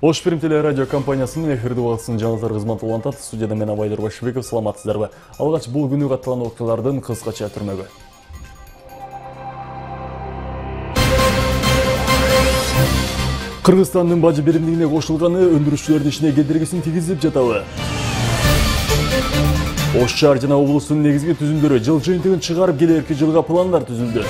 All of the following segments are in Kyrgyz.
Ош Фильм телерадио компаниясынын эфирде убактысын жаңылыктар кызматы улантат. Студияда мен Абайдар Башыбеков, саламатсыздарбы? Алгач бул күнү катталган окуялардын кыскача түрмөгү. Кыргызстандын бажы беримдигине кошулганы өндүрүүчүлөрдүн ишине кедергисин тийгизип жатабы? Ош шаар жана облустун негизги түзүмдөрү жыл жыйынтыгын чыгарып келерки жылга пландар түзүлдү.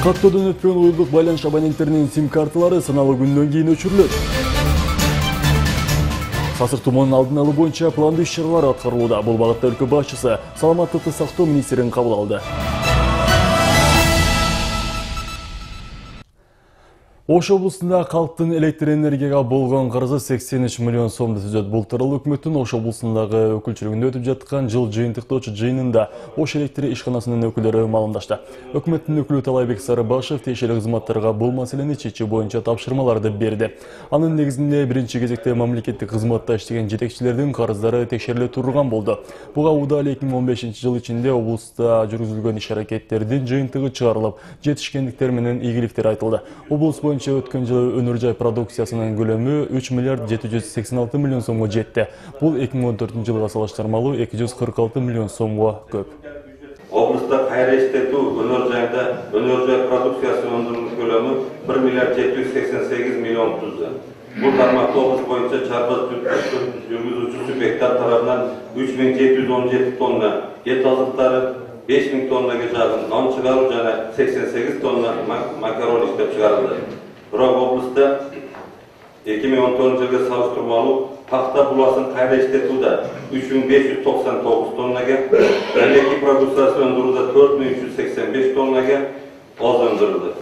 Каттоодон өткөн уюлдук байланыш абоненттеринин сим-карталары саналуу күндөн кийин өчүрүлөт. Сасык тумоонун алдын алуу боюнча пландуу иш-чаралар аткарылууда. Бул багытта өлкө башчысы саламаттыкты сактоо министрин кабыл алды. Ош облусунда калктын электр энергияга болгон карызы 83 миллион сомду түзөт. Бул тууралуу өкмөттүн Ош облусундагы өкүлчүлүгүндө өтүп жаткан жыл жыйынтыктоочу жыйынында Ош электр ишканасынын өкүлдөрү маалымдашты. Өкмөттүн өкүлү Талайбек Сарыбашев тиешелүү кызматтарга бул маселени чечүү боюнча тапшырмаларды берди. Анын негизинде биринчи кезекте мамлекеттик кызматта иштеген жетекчилердин карыздары текшериле турган болду. Буга удаа 2015-жыл ичинде облуста жүргүзүлгөн иш-аракеттердин жыйынтыгы чыгарылып, жетишкендиктер менен ийгиликтер айтылды. Облус боюнча өткөн жылы өнөр жай продукциясынын көлөмү 3 миллиард 786 миллион сомго жетти. Бул 2014-жылга салыштырмалуу 246 миллион сомго көп. Облуста кайра иштетүү өнөр жай продукциясы өндүрүлүш көлөмү 1 миллиард 788 миллион түздү. Бул тармакта облус боюнча чарба жүргүзүүчү субъекттер тарабынан 3717 тонна эт азыктары, 5000 тоннага жакын нан чыгаруу жана 88 тонна макарон иштеп чыгарылды. Бирок облуста 2014-жылга салыштырмалуу пахта буласын кайра иштетүүдө 3599 тоннага, электрик продукциясы өндүрүүдө 4385 тоннага аз өндүрүлдү.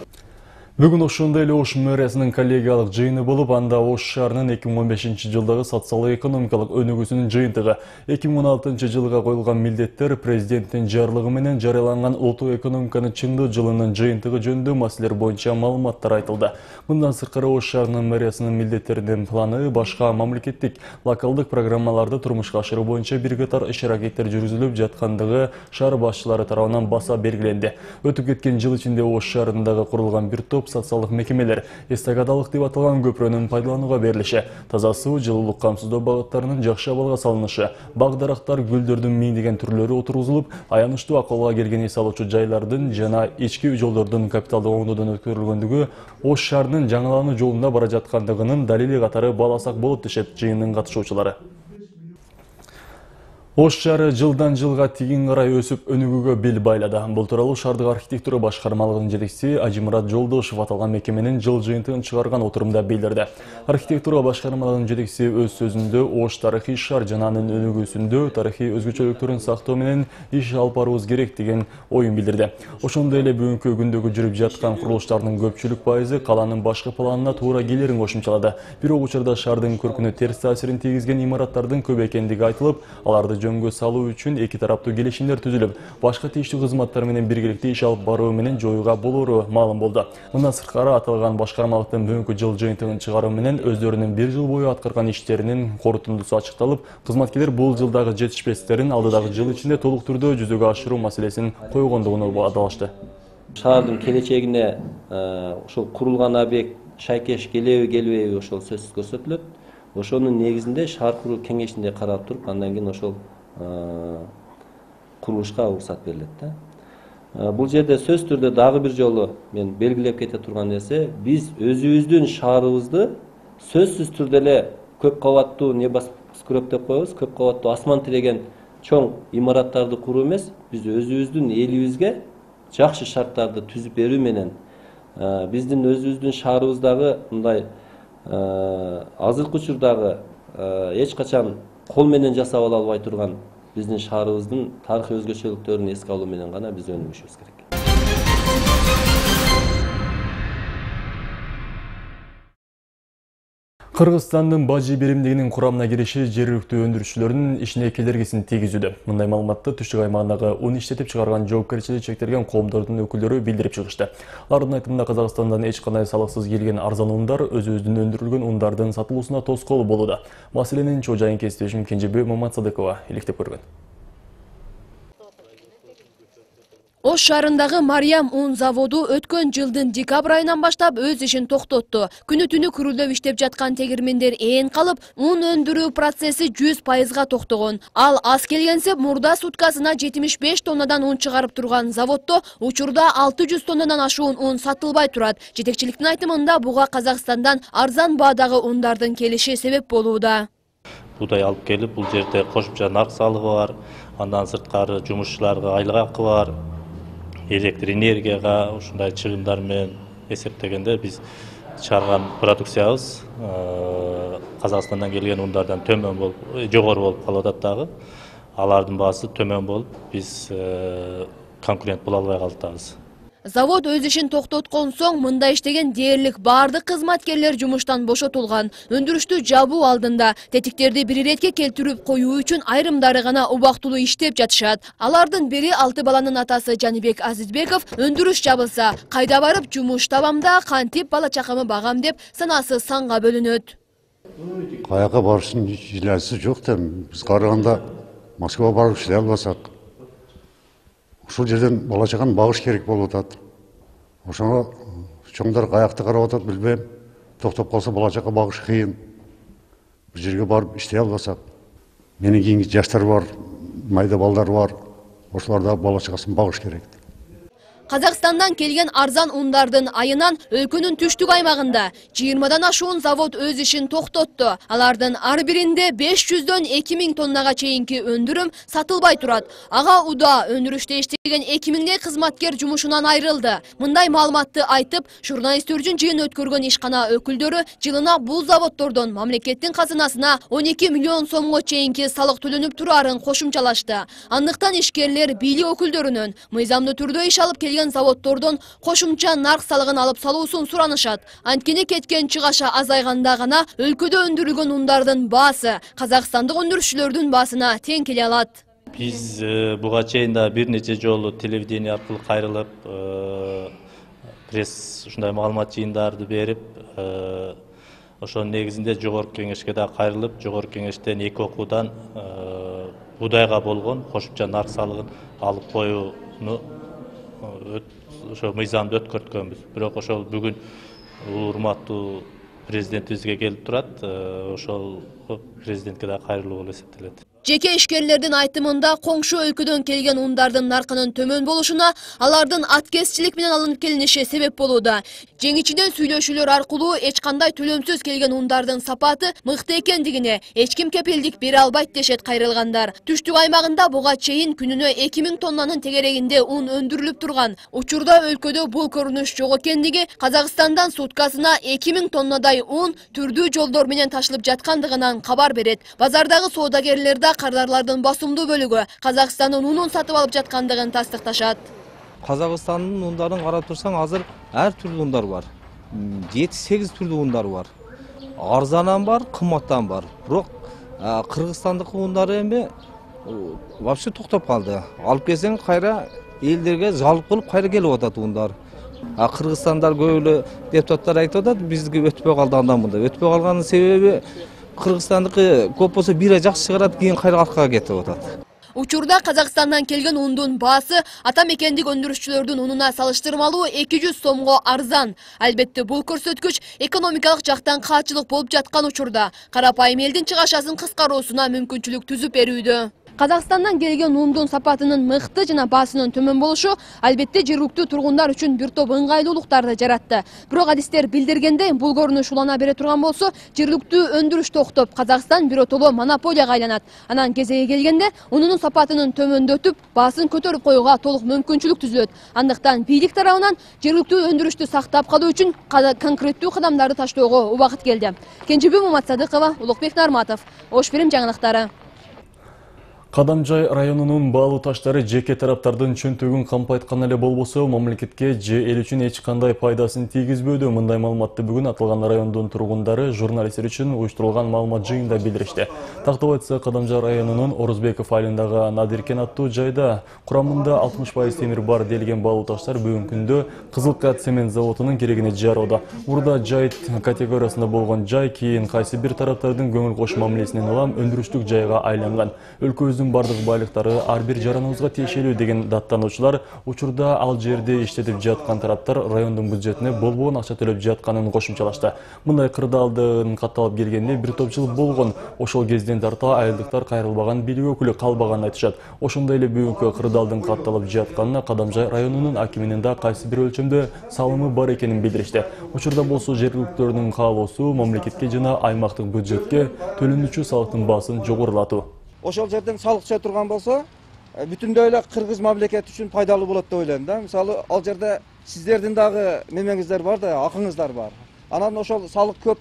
Бүгүн ошондой эле Ош мэриясынын коллегиялык жыйыны болуп, анда Ош шаарынын 2015-жылдагы социалдык-экономикалык өнүгүүсүнүн жыйынтыгы, 2016-жылга коюлган милдеттер, президенттин жарлыгы менен жарыяланган улуттук экономиканы чыңдоо жылынын жыйынтыгы жөнүндө маселелер боюнча маалыматтар айтылды. Мындан сырткары Ош шаарынын мэриясынын милдеттеринин планы, башка мамлекеттик локалдык программаларды турмушка ашыруу боюнча бир катар иш-аракеттер жүргүзүлүп жаткандыгы шаар башчылары тарабынан баса белгиленди. Өтүп кеткен жыл ичинде Ош шаарындагы курулган бир топ социалдык мекемелер эстакадалык деп аталган көпүрөнүн пайдаланууга берилиши, таза суу, жылуулук камсыздоо багыттарынын жакшы абалга салынышы, бак дарактар, гүлдөрдүн миңдеген түрлөрү отургузулуп, аянычтуу акыбалга келген эс алуучу жайлардын жана ички жолдордун капиталдык оңдоодон өткөрүлгөндүгү Ош шаарынын жаңылануу жолунда бара жаткандыгынын далили катары бааласак болот дешет жыйындын катышуучулары. Ош шаары жылдан жылга тигин карай өсүп өнүгүүгө бел байлады. Бул тууралуу шаардык архитектура башкармалыгынын жетекчиси Ажимурат Жолдошов аталган мекеменин жыл жыйынтыгын чыгарган отурумда билдирди. Архитектура башкармалыгынын жетекчиси өз сөзүндө Ош тарыхый шаар жана анын өнүгүүсүндө тарыхый өзгөчөлүктөрүн сактоо менен иш алып баруубуз керек деген оюн билдирди. Ошондой эле бүгүнкү күндөгү жүрүп жаткан курулуштардын көпчүлүк пайызы калаанын башкы планына туура келерин кошумчалады. Бирок учурда шаардын көркүнө терс таасирин тийгизген имараттардын көп экендиги айтылып, аларды жөнгө салуу үчүн эки тараптуу келишимдер түзүлүп, башка тийиштүү кызматтар менен биргеликте иш алып баруу менен жоюуга болоору маалым болду. Мындан сырткары аталган башкармалыктын бүгүнкү жыл жыйынтыгын чыгаруу менен өздөрүнүн бир жыл бою аткарган иштеринин корутундусу ачыкталып, кызматкерлер бул жылдагы жетишпестиктерин алдыдагы жыл ичинде толук түрдө жүзөгө ашыруу маселесин койгондугун баадалашты. Шаардын келечегине ошол курулган объект шайкеш келеби ошол сөзсүз көрсөтүлөт. Ошонун негизинде шаар куруу кеңешинде каралып туруп, андан кийин ошол курулушка уруксат берилет. Бул жерде сөз түрдө дагы бир жолу мен белгилеп кете турган нерсе, биз өзүбүздүн шаарыбызды сөзсүз түрдө эле көп кабаттуу небоскреб деп коебуз, көп кабаттуу асман тиреген чоң имараттарды куруу эмес, биз өзүбүздүн элибизге жакшы шарттарды түзүп берүү менен биздин өзүбүздүн шаарыбыздагы мындай азыркы учурдагы эч качан кол менен жасап ала албай турган биздин шаарыбыздын тарыхый өзгөчөлүктөрүн эске алуу менен гана биз өнүгүшүбүз керек. Кыргызстандын бажы беримдигинин курамына кириши жергиликтүү өндүрүүчүлөрдүн ишине кедергисин тийгизүүдө. Мындай маалыматты түштүк аймагындагы ун иштетип чыгарган жоопкерчилиги чектелген коомдордун өкүлдөрү билдирип чыгышты. Алардын айтымында Казакстандан эч кандай салыксыз келген арзан ундар өзүбүздүн өндүрүлгөн ундардын сатылуусуна тоскоол болууда. Маселенин чоо жайын кесиптешим Кенжебек Маматсадыкова иликтеп көргөн. Ош шаарындагы Мариям un заводу өткөн жылдын декабрь айынан баштап өз ишин токтотту. Күнү түнү күрүлдөп иштеп жаткан тегирмендер ээн калып, un өндүрүү процесси 100%га токтогон. Ал аз келгенсеп мурда суткасына 75 тоннадан un чыгарып турган заводдо учурда 600 тоннадан ашуун un сатылбай турат. Жетекчиликтин айтымында буга Казакстандан арзан баадагы ундардын келиши себеп болууда. Будай алып келип, бул жерде кошумча нарк салыгы бар, андан сырткары жумушчуларга айлык акы бар. Электр энергияга ушундай чыгымдар менен эсептегенде биз чыгарган продукциябыз Казакстандан келген ундардан төмөн болуп, жогору болуп калып атат дагы. Алардын баасы төмөн болуп, биз конкурент боло албай калдыбыз. Завод өз ишин токтоткон соң мында иштеген дээрлик бардык кызматкерлер жумуштан бошотулган. Өндүрүштү жабуу алдында тетиктерди бир иретке келтирип коюу үчүн айрымдары гана убактылуу иштеп жатышат. Алардын бири 6 баланын атасы Жаныбек Азизбеков өндүрүш жабылса, кайда барып жумуш табам да, кантип бала чакамы багам деп санасы санга бөлүнөт. Каяка барыштын илажы жок да, биз караганда Москвага барып иштей албасак, ушул жерден бала чаганы багыш керек болуп атат. Ошону чоңдар каякты карап атат билбейм. Токтоп калса бала чага багыш кыйын. Бир жерге барып иштей албасак, менин кийинки жаштар бар, майда балдар бар. Ошоларда бала чагасын багыш керек. Казакстандан келген арзан ундардын айынан өлкөнүн түштүк аймагында 20дан ашуун завод өз ишин токтотту. Алардын ар биринде 500дөн 2000 тоннага чейинки өндүрүм сатылбай турат. Ага уда өндүрүштө иштеген 2000дей кызматкер жумушунан айрылды. Мындай маалыматты айтып, журналисттер үчүн жыйын өткөргөн ишкана өкүлдөрү жылына бул заводдордон мамлекеттин казынасына 12 миллион сомго чейинки салык төлөнүп турарын кошумчалашты. Андыктан ишкерлер бийлик өкүлдөрүнөн мыйзамдуу түрдө иш алып келген заводдордон кошумча нарк салыгын алып салуусун суранышат. Анткени кеткен чыгаша азайганда гана өлкөдө өндүрүлгөн ундардын баасы Казакстандык өндүрүшчүлөрдүн баасына тең келе алат. Биз буга чейин да бир нече жолу телевидение аркылуу кайрылып, пресс ушундай маалымат жыйындарды берип, ошонун негизинде жогорку кеңешке да кайрылып, жогорку кеңештен 2 окуудан будайга болгон кошумча нарк салыгын алып коюуну ошо мыйзамды өткөрткөнбүз. Бирок ошол бүгүн урматтуу президентибизге келип турат. Ошол президентке да кайрылуу болуп эсептелет. Жеке ишкерлердин айтымында коңшу өлкөдөн келген ундардын наркынын төмөн болушуна алардын аткезчилик менен алынып келиниши себеп болууда. Жеңичинен сүйлөшүүлөр аркылуу эч кандай төлөмсүз келген ундардын сапаты мыкты экендигине эч ким кепилдик бере албайт дешет кайрылгандар. Түштүк аймагында буга чейин күнүнө 2000 тоннанын тегерегинде un өндүрүлүп турган. Учурда өлкөдө бул көрүнүш жок экендиги, Казакстандан суткасына 2000 тоннадай un түрдүү жолдор менен ташылып жаткандыгынан кабар берет. Базардагы соодагерлерде кардарлардын басымдуу бөлүгү Казакстандын унун сатып алып жаткандыгын тастыкташат. Казакстандын ундарын карап турсаң, азыр ар түрдүү ундар бар. 7-8 түрдүү ундар бар. Арзанан бар, кымбаттан бар. Бирок Кыргызстандык ундары эми вообще токтоп калды. Алып келсең кайра элдерге жалып кылып кайра келип атат ундар. Кыргызстандар көп эле депутаттар айтып атат, бизге өтпөй калды андан мында. Өтпөй калганын себеби Кыргызстандыкы көп болсо бир ай жакшы чыгарат, кийин кайра аркага кетип атат. Учурда Казакстандан келген ундун баасы ата мекендик өндүрүшчүлөрдүн унуна салыштырмалуу 200 сомго арзан. Албетте бул көрсөткүч экономикалык жактан каачылык болуп жаткан учурда карапайым элдин чыгашасын кыскаруусуна мүмкүнчүлүк түзүп берүүдө. Казакстандан келген ундун сапатынын мыкты жана баасынын төмөн болушу албетте жергиликтүү тургундар үчүн бир топ ыңгайлуулуктарды жаратты. Бирок адистер билдиргендей, бул көрүнүш улана бере турган болсо, жергиликтүү өндүрүш токтоп, Казакстан биротоло монополияга айланат. Анан кезеги келгенде унунун сапатынын төмөндөтүп, баасын көтөрүп коюуга толук мүмкүнчүлүк түзүлөт. Андыктан бийлик тарабынан жергиликтүү өндүрүштү сактап калуу үчүн конкреттүү кадамдарды таштоого убакыт келди. Кенжебүй Маматсадыкова, Улукбек Нарматов, Ош Бирим жаңылыктары. Кадамжай районунун баалуу таштары жеке тараптардын чөнтөгүн кампайткан эле болбосо, мамлекетке же эл үчүн эч кандай пайдасын тийгизбөөдө. Мындай маалыматты бүгүн аталган райондун тургундары журналисттер үчүн уюштурулган маалымат жыйынында билдиришти. Тактап айтса, Кадамжай районунун Орузбеков айылындагы Надиркен аттуу жайда курамында 60% темир бар делген баалуу таштар бүгүнкү күндө Кызылкат цемент заводунун керегине жароодо. Урда жайт категориясында болгон жай кийин кайсы бир тараптардын көңүл кош мамилесинен улам өндүрүштүк жайга айланган. Өлкөбүздүн элибиздин бардык байлыктары ар бир жараныбызга тиешелүү деген даттануучулар учурда ал жерде иштетип жаткан тараптар райондун бюджетине болбогон акча төлөп жатканын кошумчалашты. Мындай кырдаалдын катталып келгенине бир топ жыл болгон. Ошол кезден тарта айылдыктар кайрылбаган, бийлик өкүлү калбаганын айтышат. Ошондой эле бүгүнкү кырдаалдын катталып жатканына Кадамжай районунун акиминин да кайсы бир өлчөмдө салымы бар экенин билдиришти. Учурда болсо жергиликтүүлөрдүн каалоосу мамлекетке жана аймактык бюджетке төлөнүүчү салыктын баасын жогорулатуу. Ошол жерден салык түшө турган болсо, бүтүндөй эле кыргыз мамлекети үчүн пайдалуу болот деп ойлойм да. Мисалы, ал жерде сиздердин дагы немеңиздер бар да, акыңыздар бар. Анан ошол салык көп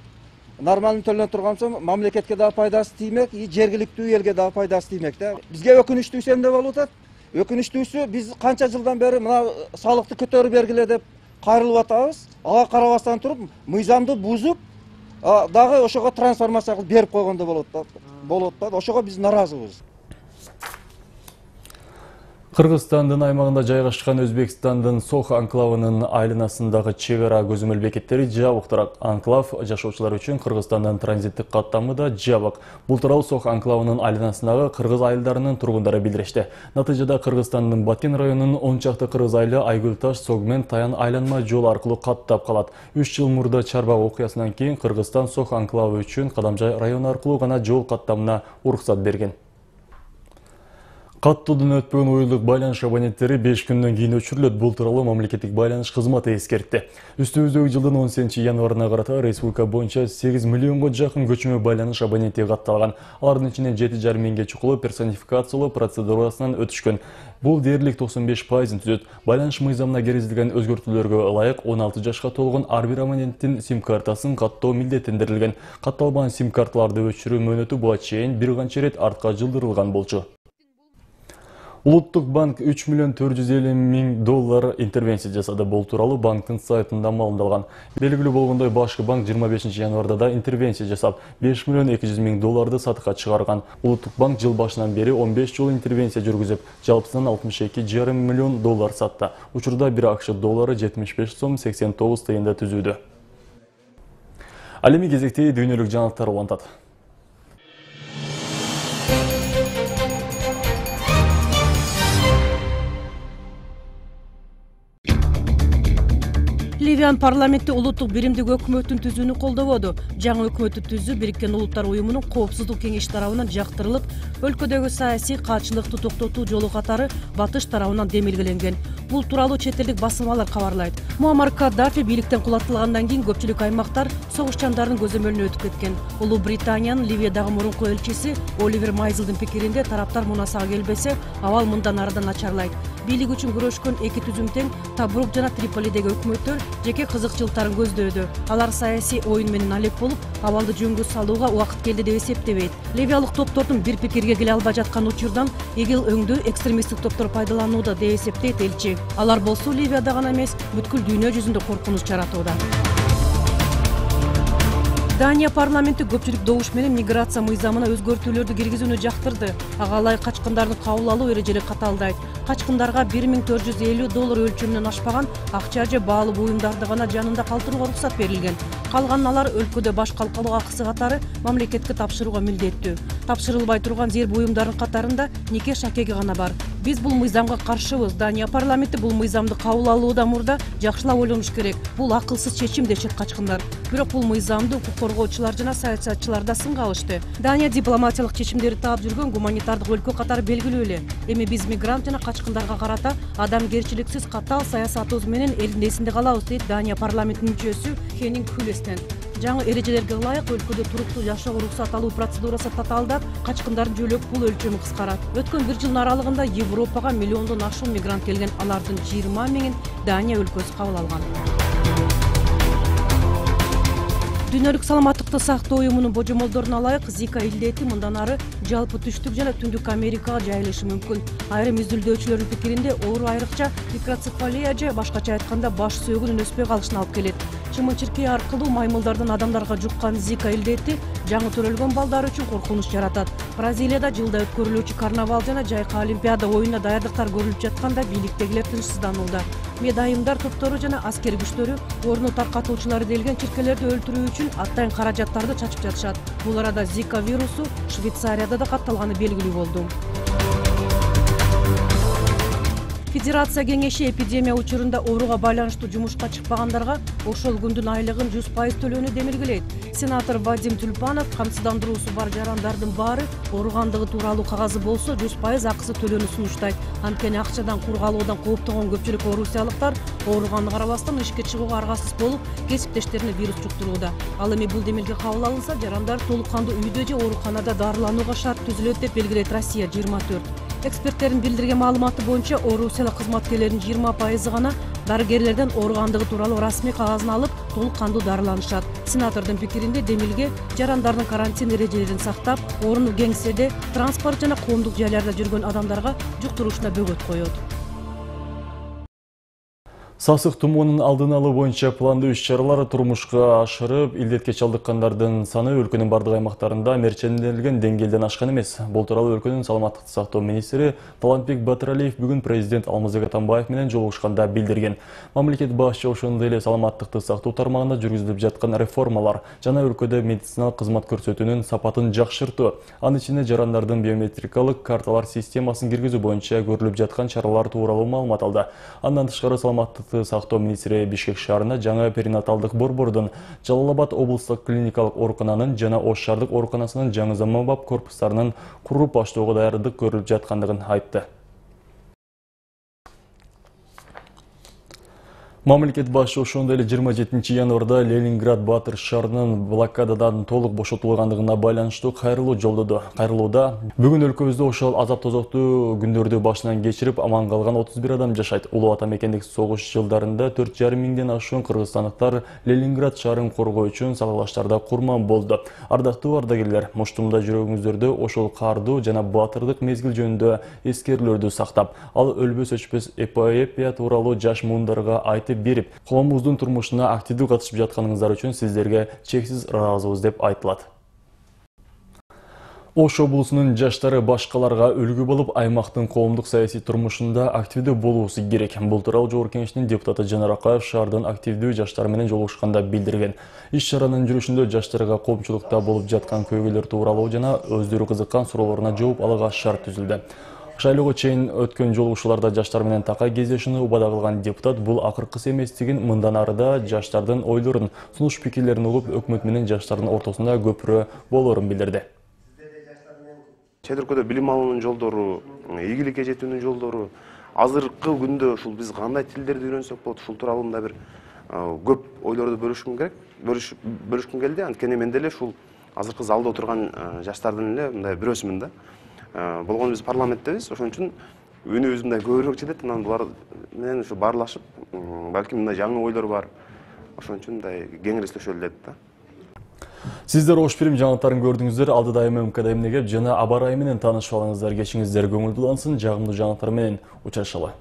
нормалдуу төлөнө турган соң мамлекетке дагы пайдасы тиймек, жергиликтүү элге дагы пайдасы тиймек да. Бизге өкүнүчтүүсү эмне болуп атат? Өкүнүчтүүсү биз канча жылдан бери мына салыкты көтөрүп бергиле деп кайрылып атабыз. Ага карабастан туруп, мыйзамды бузуп, дагы ошого трансформация кылып берип койгондо болот да. Ошого биз наразыбыз. Кыргызстандын аймагында жайгашкан Өзбекстандын Сох анклавынын айланасындагы чек ара көзөмөл бекеттери жабык турат. Анклав жашоочулар үчүн Кыргызстандан транзиттик каттамы да жабык. Бул тууралуу Сох анклавынын айланасындагы кыргыз айылдарынын тургундары билдиришти. Натыйжада Кыргызстандын Баткен районунун 10 чакты кыргыз айылы Айгүлташ, Согмен, Таян айланма жол аркылуу каттап калат. 3 жыл мурда Чарбак окуясынан кийин Кыргызстан Сох анклавы үчүн Кадамжай району аркылуу гана жол каттамына уруксат берген. Каттуудан өтпөгөн уюлдук байланыш абоненттери 5 күндөн кийин өчүрүлөт. Бул тууралуу мамлекеттик байланыш кызматы эскертти. Үстүбүздөгү жылдын 18-январына карата республика боюнча 8 миллионго жакын көчмө байланыш абоненти катталган. Алардын ичинен 7,5 миңге чукулу персонификациялоо процедурасынан өтүшкөн. Бул дээрлик 95%-ын түзөт. Байланыш мыйзамына киргизилген өзгөртүүлөргө ылайык 16 жашка толгон ар бир абоненттин сим-картасын каттоо милдеттендирилген. Катталбаган сим-карталарды өчүрүү мөөнөтү буга чейин бир канча ирет артка жылдырылган болчу. Улуттук банк 3 миллион 450 миң доллар интервенция жасады. Бул тууралуу банктын сайтында маалымдалган. Белгилүү болгондой, башкы банк 25 январда да интервенция жасап 5 миллион 200 миң долларды сатыкка чыгарган. Улуттук банк жыл башынан бери 15 жолу интервенция жүргүзүп, жалпысынан 62,5 миллион доллар сатты. Учурда бир акш доллары 75 сом 89 тыйында түзүүдө. Ал эми кезекте дүйнөлүк жаңылыктар улантат. Ливиан парламенти улуттук биримдик өкмөттүн түзүүнү колдободу. Жаңы өкмөттү түзүү Бириккен Улуттар уюмунун Коопсуздук кеңеши тарабынан жактырылып, өлкөдөгү саясий каатчылыкты токтотуу жолу катары батыш тарабынан демилгеленген. Бул тууралуу чет элдик басылмалар кабарлайт. Муаммар Каддафи бийликтен кулатылгандан кийин көпчүлүк аймактар согушчандардын көзөмөлүнө өтүп кеткен. Улуу Британиянын Ливиядагы мурунку элчиси Оливер Майзлдын пикиринде тараптар мунасага келбесе, абал мындан арыдан начарлайт. Бийлик үчүн күрөшкөн эки түзүм тең Табрук жана Триполидеги өкмөттөр жеке кызыкчылыктарын көздөөдө. Алар саясий оюн менен алек болуп, абалды жөнгө салууга убакыт келди деп эсептебейт. Ливиялык топтордун бир пикирге келе албай жаткан учурдан ИГИЛ өңдүү экстремисттик топтор пайдаланууда деп эсептейт элчи. Алар болсо Ливияда гана эмес, бүткүл дүйнө жүзүндө коркунуч жаратууда. Дания парламенти көпчүлүк добуш менен миграция мыйзамына өзгөртүүлөрдү киргизүүнү жактырды. Ага ылайык качкындардын кабыл алуу эрежелери каталдайт. Качкындарга 1450 доллар өлчөмүнөн ашпаган акча же баалуу буюмдарды гана жанында калтырууга уруксат берилген. Калган алар өлкөдө баш калкалоо акысы катары мамлекетке тапшырууга милдеттүү. Тапшырылбай турган жер буюмдардын катарында нике шакеги гана бар. Биз бул мыйзамга каршыбыз. Дания парламенти бул мыйзамды кабыл алуудан мурда жакшылап ойлонуш керек. Бул акылсыз чечим дешет качкындар. Бирок бул мыйзамды укук коргоочулар жана саясатчылар да сынга алышты. Дания дипломатиялык чечимдерди таап жүргөн гуманитардык өлкө катары белгилүү эле. Эми биз мигрант жана качкындарга карата адамгерчиликсиз катаал саясатыбыз менен элдин эсинде калабыз, дейт Дания парламентинин мүчөсү Хенинг Хулестен. Жаңы эрежелерге ылайык өлкөдө туруктуу жашоого уруксат алуу процедурасы татаалдап, качкындардын жөлөк пул өлчөмү кыскарат. Өткөн бир жылдын аралыгында Европага миллиондон ашуун мигрант келген, алардын 20 миңин Дания өлкөсү кабыл алган. Дүйнөлүк саламаттыкты сактоо уюмунун божомолдоруна ылайык Зика илдети мындан ары жалпы түштүк жана түндүк Америкага жайылышы мүмкүн. Айрым изилдөөчүлөрдүн пикиринде оору айрыкча микроцефалия же башкача айтканда баш сөөгүнүн өспөй калышына алып келет. Чымын-чиркей аркылуу маймылдардан адамдарга жуккан Зика илдети жаңы төрөлгөн балдар үчүн коркунуч жаратат. Бразилияда жылда өткөрүлүүчү карнавал жана жайкы олимпиада оюнуна даярдыктар көрүлүп жатканда бийликтегилер тынчсызданууда. Медайымдар топтору жана аскер күчтөрү орну таркатуучулары делген чиркелерди өлтүрүү үчүн атайын каражаттарды чачып жатышат. Бул арада Зика вирусу Швейцарияда да катталганы белгилүү болду. Федерация кеңеши эпидемия учурунда ооруга байланыштуу жумушка чыкпагандарга ошол күндүн айлыгын 100% төлөөнү демилгелейт. Сенатор Вадим Тюльпанов камсыздандыруусу бар жарандардын баары ооругандыгы тууралуу кагазы болсо 100% акысы төлөөнү сунуштайт. Анткени акчадан кур калуудан кооптогон көпчүлүк орусиялыктар ооруганды карабастан ишке чыгууга аргасыз болуп, кесиптештерине вирус жуктурууда. Ал эми бул демилге кабыл алынса, жарандар толук кандуу үйдө же ооруканада дарыланууга шарт түзүлөт деп белгилейт Россия 24. Эксперттердин билдирген маалыматы боюнча орусиялык кызматкерлердин 20% гана дарыгерлерден ооругандыгы тууралуу расмий кагазын алып, толук кандуу дарыланышат. Сенатордун пикиринде демилге жарандардын карантин эрежелерин сактап, орун кеңседе, транспорт жана коомдук жайларда жүргөн адамдарга жуктуруушуна бөгөт коет. Сасык тумоонун алдын алуу боюнча пландуу иш-чаралар турмушка ашырып, илдетке чалдыккандардын саны өлкөнүн бардык аймактарында мерченделген деңгээлден ашкан эмес. Бул тууралуу өлкөнүн саламаттыкты сактоо министри Талантбек Батыралиев бүгүн президент Алмазбек Атамбаев менен жолугушканда билдирген. Мамлекет башчы ошондой эле саламаттыкты сактоо тармагында жүргүзүлүп жаткан реформалар жана өлкөдө медициналык кызмат көрсөтүүнүн сапатын жакшыртуу, анын ичинде жарандардын биометрикалык карталар системасын киргизүү боюнча көрүлүп жаткан чаралар тууралуу маалымат алды. Андан тышкары саламаттыкты сактоо министри Бишкек шаарында жаңа перинаталдык борбордун, Жалал-Абад облустук клиникалык оорукананын жана Ош шаардык ооруканасынын жаңы заманбап корпустарынын куруп баштоого даярдык көрүлүп жаткандыгын айтты. Мамлекет башы ошондой эле 27 январда Ленинград Батыр шаарынын блокададан толук бошотулгандыгына байланыштуу кайрылуу жолдоду. Кайрылууда бүгүн өлкөбүздө ошол азап тозоктуу күндөрдү башынан кечирип аман калган 31 адам жашайт. Улуу ата мекендик согуш жылдарында 4,5 миңден ашуун кыргызстандыктар Ленинград шаарын коргоо үчүн сагылаштарда курман болду. Ардактуу ардагерлер, муштумда жүрөгүңүздөрдө ошол каардуу жана батырдык мезгил жөнүндө эскерүүлөрдү сактап, ал өлбөс өчпөс эпопея тууралуу жаш муундарга айтып берип, коомубуздун турмушуна активдүү катышып жатканыңыздар үчүн сиздерге чексиз ыраазыбыз деп айтылат. Ош облусунун жаштары башкаларга үлгү болуп, аймактын коомдук саясий турмушунда активдүү болуусу керек. Бул тууралуу Жогорку Кеңештин депутаты Жанар Акаев шаардын активдүү жаштары менен жолугушканда билдирген. Иш-чаранын жүрүшүндө жаштарга коомчулукта болуп жаткан көйгөйлөр тууралуу жана өздөрү кызыккан суроолоруна жооп алууга шарт түзүлдү. Шайлоого чейин өткөн жолугушууларда жаштар менен такай кездешүүнү убада кылган депутат бул акыркысы эместигин, мындан арыда жаштардын ойлорун, сунуш пикирлерин угуп, өкмөт менен жаштардын ортосунда көпүрө болоорун билдирди. Чет өлкөдө билим алуунун жолдору, ийгиликке жетүүнүн жолдору, азыркы күндө ушул биз кандай тилдерди үйрөнсөк болот, ушул тууралуу мындай бир көп ойлорду бөлүшкүм келди. Анткени мен деле ушул азыркы залда отурган жаштардын эле мындай бирөөсүмүн да. Болгону биз парламенттебиз, ошон үчүн үнүбүз мындай көбүрөөк жетет, анан булар менен ушу баарлашып, балким мындай жаңы ойлор бар. Ошон үчүн мындай кеңириштешөлү деп да. Сиздер Ош Фильм жаңылыктарын көрдүңүздөр, алда ММКда эмне кеп жана аба ырайы менен таанышып алыңыздар. Кечиңиздер көңүлдүү улансын, жагымдуу жаңылыктар менен учурашалы.